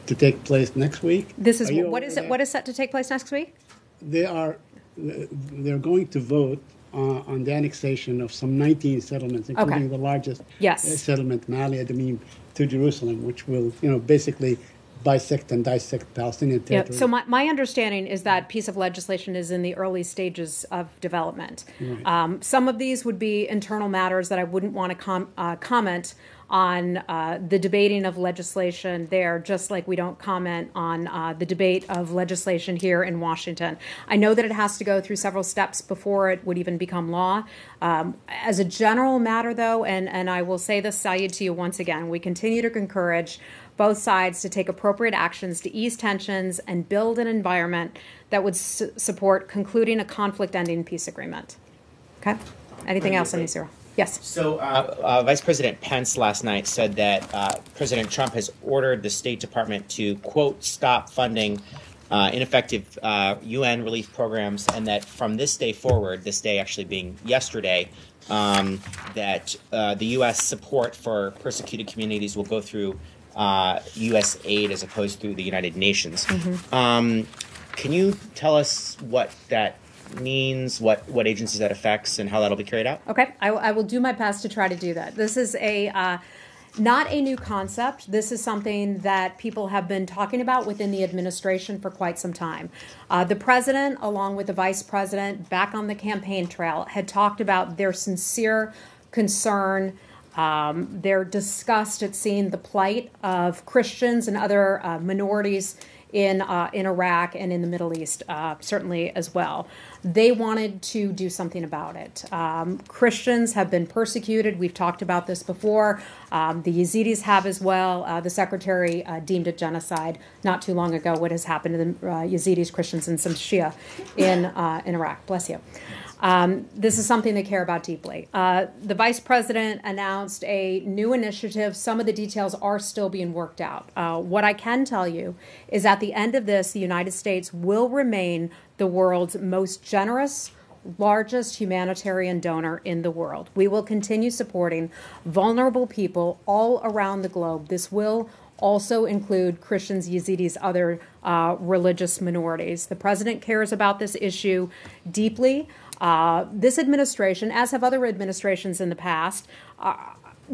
S5: to take place next week.
S2: This is what is it? What is set to take place next week?
S5: They're going to vote on the annexation of some 19 settlements, including the largest settlement, Mali Adamim, to Jerusalem, which will, basically bisect and dissect Palestinian territory.
S2: Yeah. So my understanding is that piece of legislation is in the early stages of development. Right. Some of these would be internal matters that I wouldn't want to comment on the debating of legislation there, just like we don't comment on the debate of legislation here in Washington. I know that it has to go through several steps before it would even become law. As a general matter, though, and I will say this, salute to you once again, we continue to encourage both sides to take appropriate actions to ease tensions and build an environment that would support concluding a conflict-ending peace agreement. Okay? Anything else on Israel? Yes.
S12: So Vice President Pence last night said that President Trump has ordered the State Department to, quote, stop funding ineffective UN relief programs, and that from this day forward, this day actually being yesterday, that the U.S. support for persecuted communities will go through U.S. aid as opposed to the United Nations. Mm-hmm. Can you tell us what that means, what agencies that affects, and how that'll be carried out?
S2: Okay, I will do my best to try to do that. This is not a new concept. This is something that people have been talking about within the administration for quite some time. The president, along with the vice president, back on the campaign trail, had talked about their sincere concern, their disgust at seeing the plight of Christians and other minorities in Iraq and in the Middle East, certainly as well. They wanted to do something about it. Christians have been persecuted. We've talked about this before. The Yazidis have as well. The secretary deemed it genocide not too long ago, what has happened to the Yazidis, Christians, and some Shia in Iraq. Bless you. This is something they care about deeply. The vice president announced a new initiative. Some of the details are still being worked out. What I can tell you is at the end of this, the United States will remain the world's most generous, largest humanitarian donor in the world. We will continue supporting vulnerable people all around the globe. This will also include Christians, Yazidis, other religious minorities. The president cares about this issue deeply. This administration, as have other administrations in the past,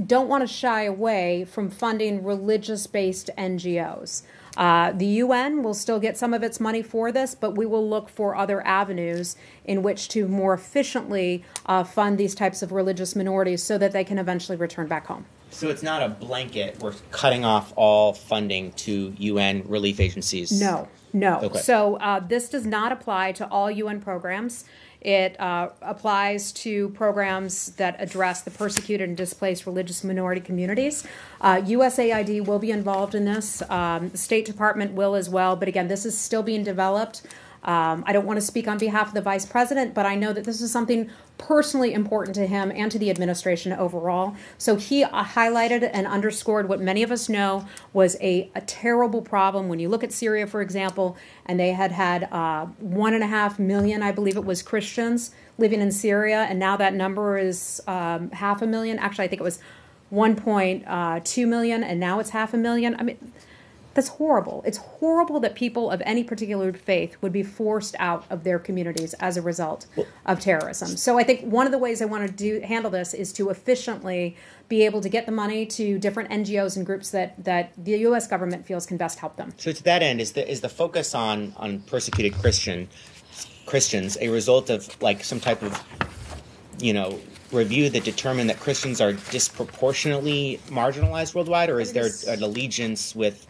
S2: don't want to shy away from funding religious-based NGOs. The UN will still get some of its money for this, but we will look for other avenues in which to more efficiently fund these types of religious minorities so that they can eventually return back home.
S12: So it's not a blanket. We're cutting off all funding to UN relief agencies?
S2: No. Okay. So this does not apply to all UN programs. It applies to programs that address the persecuted and displaced religious minority communities. USAID will be involved in this. The State Department will as well. But again, this is still being developed. I don't want to speak on behalf of the vice president, but I know that this is something personally important to him and to the administration overall. So he highlighted and underscored what many of us know was a terrible problem. When you look at Syria, for example, and they had 1.5 million, I believe it was, Christians living in Syria, and now that number is 500,000. Actually, I think it was 1.2 million, and now it's 500,000. I mean, that's horrible. It's horrible that people of any particular faith would be forced out of their communities as a result of terrorism. So I think one of the ways I want to handle this is to efficiently be able to get the money to different NGOs and groups that the U.S. government feels can best help them.
S12: So to that end, is the focus on persecuted Christians a result of like some type of, review that determined that Christians are disproportionately marginalized worldwide, or is there an allegiance with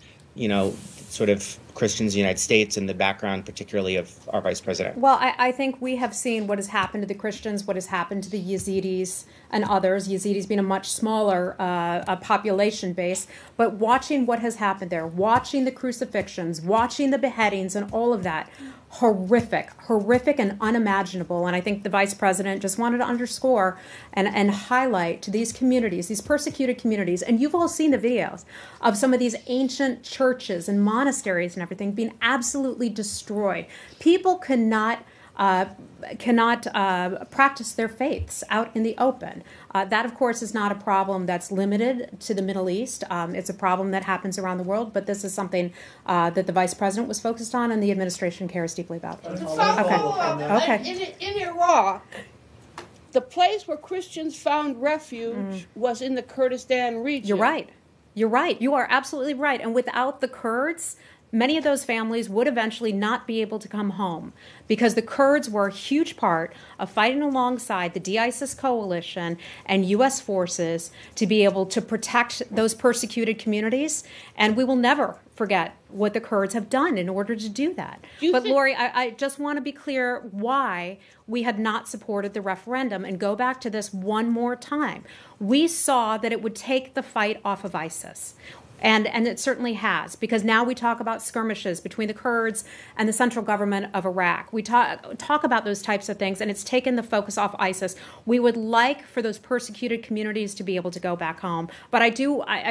S12: sort of Christians in the United States and the background particularly of our vice president?
S2: Well, I think we have seen what has happened to the Christians, what has happened to the Yazidis and others, Yazidis being a much smaller population base, but watching what has happened there, watching the crucifixions, watching the beheadings and all of that, horrific and unimaginable. And I think the vice president just wanted to underscore and highlight to these communities, these persecuted communities, and you've all seen the videos of some of these ancient churches and monasteries and everything being absolutely destroyed. People cannot practice their faiths out in the open. That, of course, is not a problem that's limited to the Middle East. It's a problem that happens around the world, but this is something that the vice president was focused on and the administration cares deeply about.
S16: Okay. In Iraq, the place where Christians found refuge was in the Kurdistan region.
S2: You're right. You are absolutely right. And without the Kurds, many of those families would eventually not be able to come home because the Kurds were a huge part of fighting alongside the de-ISIS coalition and U.S. forces to be able to protect those persecuted communities. And we will never forget what the Kurds have done in order to do that. But Lori, I just want to be clear why we had not supported the referendum and go back to this one more time. We saw that it would take the fight off of ISIS. And it certainly has, because now we talk about skirmishes between the Kurds and the central government of Iraq. We talk about those types of things, and it's taken the focus off ISIS. We would like for those persecuted communities to be able to go back home. But I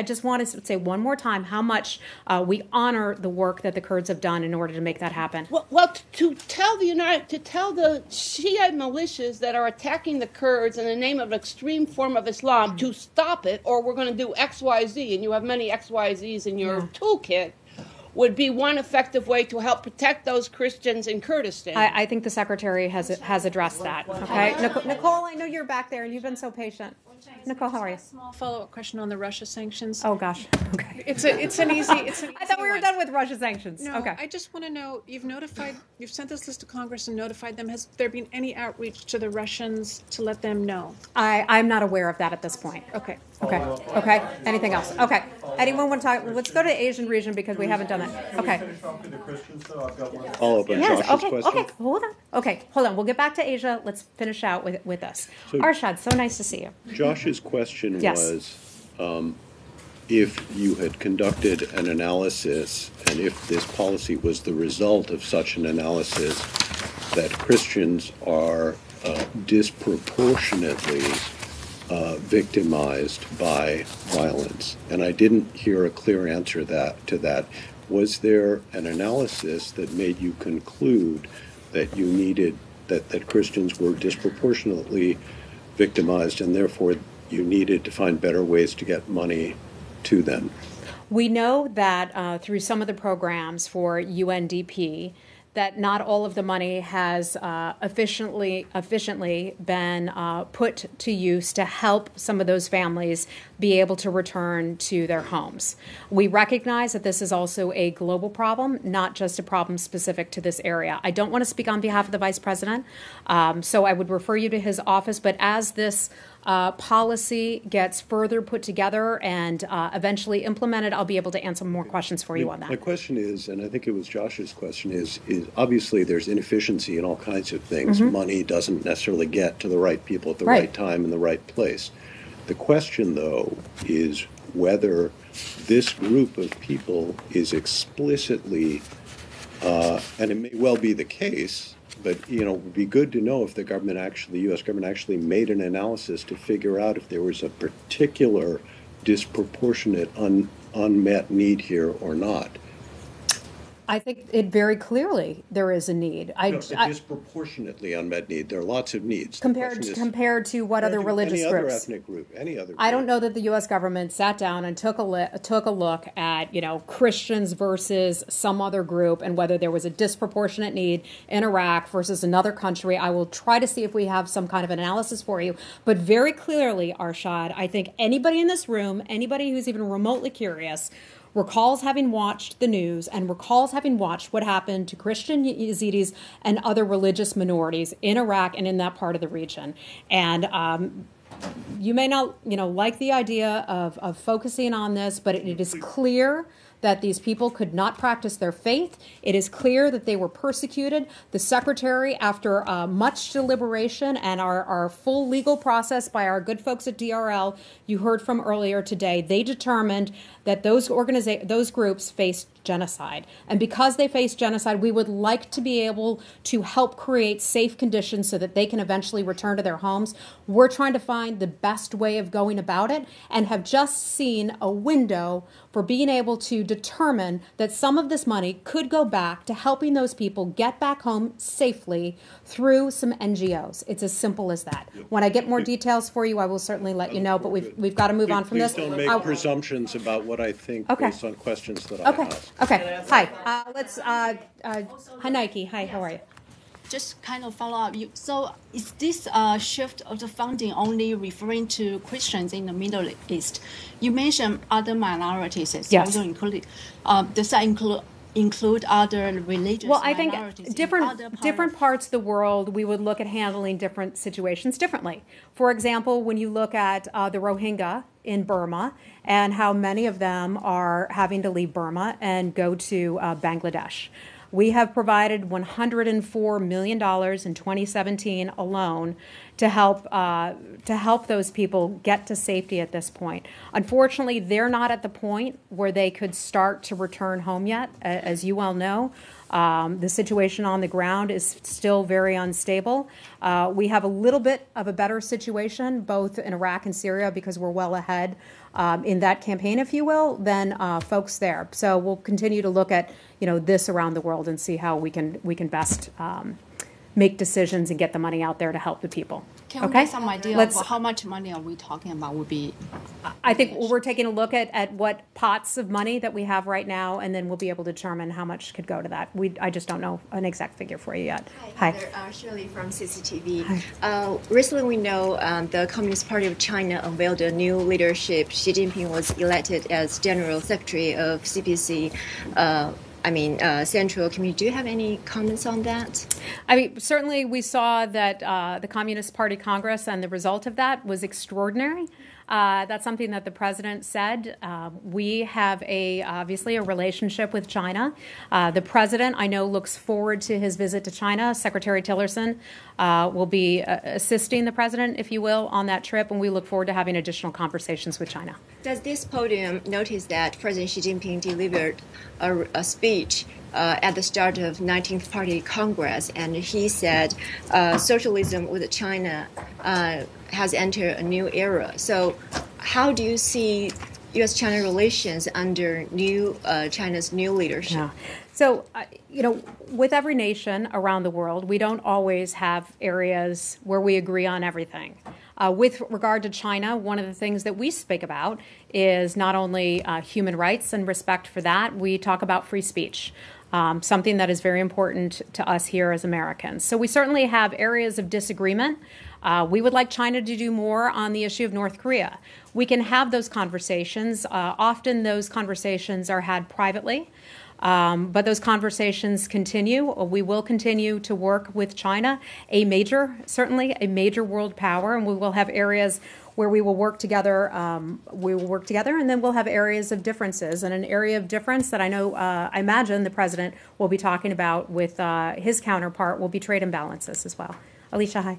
S2: just want to say one more time how much we honor the work that the Kurds have done in order to make that happen.
S16: Well, to tell the Shiite militias that are attacking the Kurds in the name of an extreme form of Islam to stop it, or we're going to do X, Y, Z, and you have many XYZs in your toolkit, would be one effective way to help protect those Christians in Kurdistan.
S2: I think the secretary has addressed that. Okay, Nicole, I know you're back there and you've been so patient. Nicole, how are you?
S1: Small follow-up question on the Russia sanctions.
S2: Oh gosh. Okay.
S1: It's an easy. I
S2: thought we were done with Russia sanctions.
S1: No,
S2: okay.
S1: I just want to know. You've sent this list to Congress and notified them. Has there been any outreach to the Russians to let them know?
S2: I'm not aware of that at this point.
S1: Okay.
S2: Okay. Anything else? Okay. Anyone want to talk? Let's go to the Asian region because we haven't done it. Okay.
S10: Follow up on Josh's question.
S2: Okay. Hold on. We'll get back to Asia. Let's finish out with this.
S10: So,
S2: Arshad, so nice to see you.
S10: Josh's question
S2: Yes.
S10: was if you had conducted an analysis and if this policy was the result of such an analysis that Christians are disproportionately victimized by violence. And I didn't hear a clear answer to that. Was there an analysis that made you conclude that you needed that Christians were disproportionately victimized and therefore you needed to find better ways to get money to them?
S2: We know that through some of the programs for UNDP, that not all of the money has efficiently been put to use to help some of those families be able to return to their homes. We recognize that this is also a global problem, not just a problem specific to this area. I don't want to speak on behalf of the Vice President, so I would refer you to his office, but as this policy gets further put together and eventually implemented, I'll be able to answer more questions for you on that.
S10: My question is, and I think it was Josh's question, is obviously there's inefficiency in all kinds of things. Mm-hmm. Money doesn't necessarily get to the right people at the right time in the right place. The question, though, is whether this group of people is explicitly, and it may well be the case, but it would be good to know if the U.S. government actually made an analysis to figure out if there was a particular disproportionate unmet need here or not.
S2: I think it very clearly there is a need.
S10: No, it's a disproportionately unmet need. There are lots of needs.
S2: Compared to what other religious
S10: any
S2: groups?
S10: Other ethnic group, any other group.
S2: I don't know that the U.S. government sat down and took a look at, Christians versus some other group and whether there was a disproportionate need in Iraq versus another country. I will try to see if we have some kind of analysis for you. But very clearly, Arshad, I think anybody in this room, anybody who's even remotely curious, recalls having watched the news and recalls having watched what happened to Christian Yazidis and other religious minorities in Iraq and in that part of the region. And you may not, like the idea of focusing on this, but it is clear that these people could not practice their faith. It is clear that they were persecuted. The secretary, after much deliberation and our full legal process by our good folks at DRL, you heard from earlier today, they determined that those groups faced genocide. And because they faced genocide, we would like to be able to help create safe conditions so that they can eventually return to their homes. We're trying to find the best way of going about it and have just seen a window for being able to determine that some of this money could go back to helping those people get back home safely through some NGOs. It's as simple as that. When I get more details for you, I will certainly let you know, but we've got to move on from this.
S10: Please don't make presumptions about what I think based on questions that I have.
S2: Okay. Hi. Let's. Hi, Nike. Hi. How are you?
S19: Just kind of follow up. So is this shift of the funding only referring to Christians in the Middle East? You mentioned other minorities as also included. Does that include other religious minorities?
S2: I think different parts of the world, we would look at handling different situations differently. For example, when you look at the Rohingya in Burma and how many of them are having to leave Burma and go to Bangladesh. We have provided $104 million in 2017 alone to help those people get to safety at this point. Unfortunately, they're not at the point where they could start to return home yet, as you well know. The situation on the ground is still very unstable. We have a little bit of a better situation, both in Iraq and Syria, because we're well ahead in that campaign, if you will, than folks there. So we'll continue to look at this around the world and see how we can best make decisions and get the money out there to help the people.
S19: Can we get some idea of how much money are we talking about would be?
S2: I think we're taking a look at what pots of money that we have right now, and then we'll be able to determine how much could go to that. I just don't know an exact figure for you yet.
S20: Hi. Shirley from CCTV. Recently, we know the Communist Party of China unveiled a new leadership. Xi Jinping was elected as General Secretary of CPC. Central Committee. Do you have any comments on that?
S2: Certainly we saw that the Communist Party Congress and the result of that was extraordinary. That's something that the president said. We have obviously a relationship with China. The president, I know, looks forward to his visit to China. Secretary Tillerson will be assisting the president, if you will, on that trip, and we look forward to having additional conversations with China.
S20: Does this podium notice that President Xi Jinping delivered a speech at the start of 19th Party Congress, and he said socialism with China has entered a new era. So how do you see U.S.-China relations under China's new leadership?
S2: Yeah. So, with every nation around the world, we don't always have areas where we agree on everything. With regard to China, one of the things that we speak about is not only human rights and respect for that, we talk about free speech. Something that is very important to us here as Americans. So we certainly have areas of disagreement. We would like China to do more on the issue of North Korea. We can have those conversations. Often those conversations are had privately, but those conversations continue. We will continue to work with China, certainly a major world power, and we will have areas where we will work together. And then we'll have areas of differences. And an area of difference that I imagine the president will be talking about with his counterpart will be trade imbalances as well. Alicia, hi.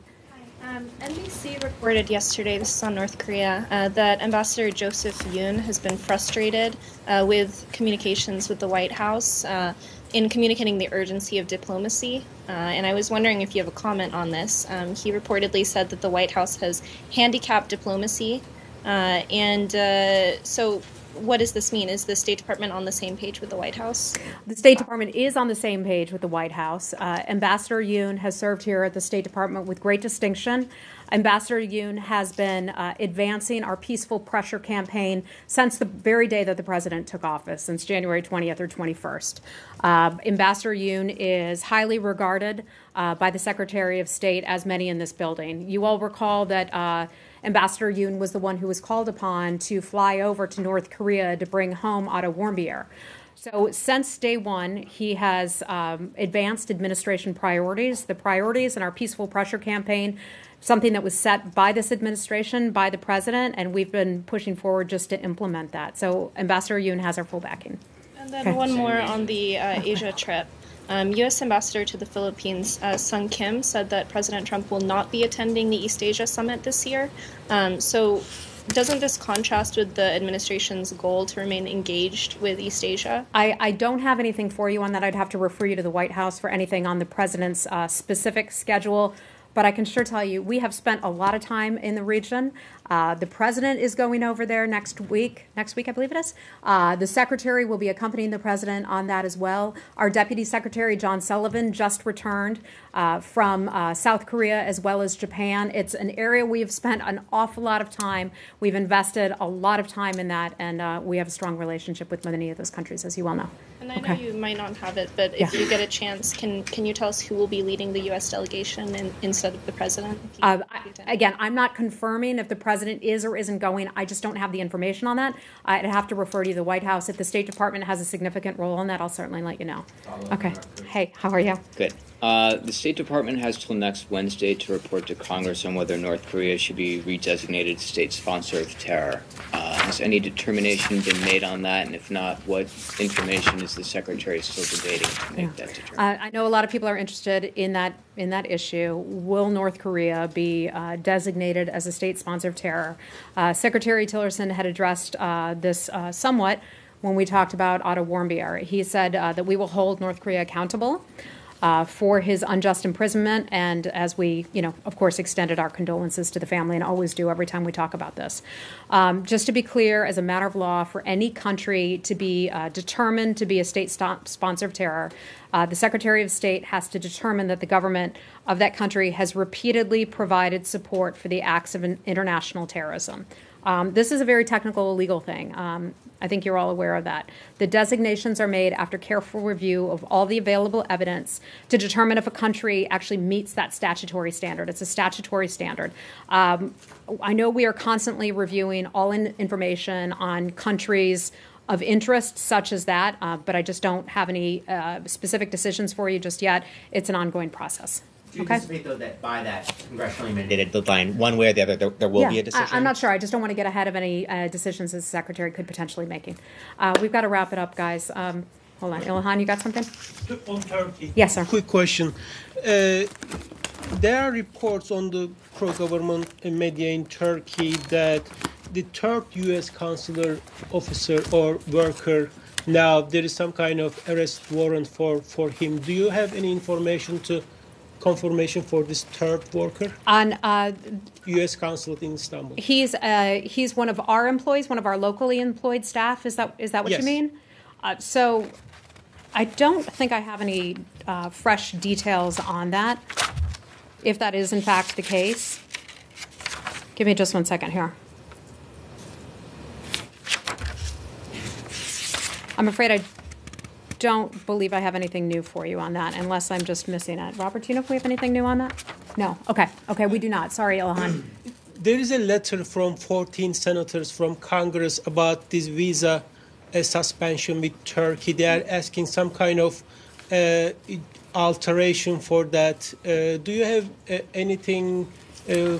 S21: NBC reported yesterday, this is on North Korea, that Ambassador Joseph Yoon has been frustrated with communications with the White House in communicating the urgency of diplomacy. And I was wondering if you have a comment on this. He reportedly said that the White House has handicapped diplomacy. So what does this mean? Is the State Department on the same page with the White House?
S2: The State Department is on the same page with the White House. Ambassador Yoon has served here at the State Department with great distinction. Ambassador Yoon has been advancing our peaceful pressure campaign since the very day that the president took office, since January 20th or 21st. Ambassador Yoon is highly regarded by the Secretary of State, as many in this building. You all recall that Ambassador Yoon was the one who was called upon to fly over to North Korea to bring home Otto Warmbier. So since day one, he has advanced administration priorities. The priorities in our peaceful pressure campaign, something that was set by this administration, by the president, and we've been pushing forward just to implement that. So Ambassador Yoon has our full backing.
S21: And then one more on the Asia trip. U.S. Ambassador to the Philippines, Sung Kim, said that President Trump will not be attending the East Asia Summit this year. So doesn't this contrast with the administration's goal to remain engaged with East Asia?
S2: I don't have anything for you on that. I'd have to refer you to the White House for anything on the president's specific schedule. But I can sure tell you, we have spent a lot of time in the region. The president is going over there next week, I believe it is. The secretary will be accompanying the president on that as well. Our deputy secretary, John Sullivan, just returned from South Korea as well as Japan. It's an area we have spent an awful lot of time. We've invested a lot of time in that, and we have a strong relationship with many of those countries, as you well know.
S21: And I know you might not have it, but if you get a chance, can you tell us who will be leading the U.S. delegation instead of the president?
S2: Again, I'm not confirming if the president is or isn't going. I just don't have the information on that. I'd have to refer to the White House. If the State Department has a significant role in that, I'll certainly let you know. Okay. Hey, how are you?
S4: Good. The State Department has till next Wednesday to report to Congress on whether North Korea should be redesignated state sponsor of terror. Has any determination been made on that? And if not, what information is the Secretary still debating to make that determination?
S2: I know a lot of people are interested in that issue. Will North Korea be designated as a state sponsor of terror? Secretary Tillerson had addressed this somewhat when we talked about Otto Warmbier. He said that we will hold North Korea accountable for his unjust imprisonment, and as we, of course, extended our condolences to the family and always do every time we talk about this. Just to be clear, as a matter of law, for any country to be determined to be a state sponsor of terror, the Secretary of State has to determine that the government of that country has repeatedly provided support for the acts of international terrorism. This is a very technical legal thing. I think you're all aware of that. The designations are made after careful review of all the available evidence to determine if a country actually meets that statutory standard. It's a statutory standard. I know we are constantly reviewing all information on countries of interest such as that, but I just don't have any specific decisions for you just yet. It's an ongoing process.
S12: Do you anticipate, though, that by that congressionally mandated deadline, one way or the other, there will be a decision?
S2: I'm not sure. I just don't want to get ahead of any decisions the Secretary could potentially making. We've got to wrap it up, guys. Hold on. Ilhan, you got something?
S22: On Turkey.
S2: Yes, sir.
S22: Quick question. There are reports on the pro-government media in Turkey that the third U.S. consular officer or worker, now there is some kind of arrest warrant for him. Do you have any confirmation for this third worker?
S2: On
S22: U.S. consulate in Istanbul.
S2: He's one of our employees, one of our locally employed staff. Is that what
S22: Yes.
S2: you mean? So I don't think I have any fresh details on that, if that is in fact the case. Give me just 1 second here. I'm afraid I don't believe I have anything new for you on that, unless I'm just missing it. Robert, do you know if we have anything new on that? No. Okay, we do not. Sorry, Ilhan.
S22: There is a letter from 14 senators from Congress about this visa suspension with Turkey. They are asking some kind of alteration for that. Do you have anything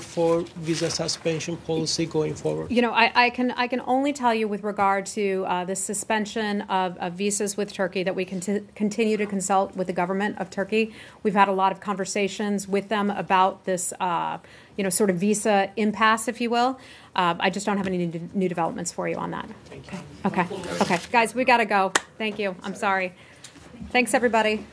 S22: for visa suspension policy going forward?
S2: I can only tell you with regard to the suspension of visas with Turkey that we continue to consult with the government of Turkey. We've had a lot of conversations with them about this, sort of visa impasse, if you will. I just don't have any new developments for you on that.
S22: Thank you.
S2: Okay. Guys, we got to go. Thank you. I'm sorry. Thanks, everybody.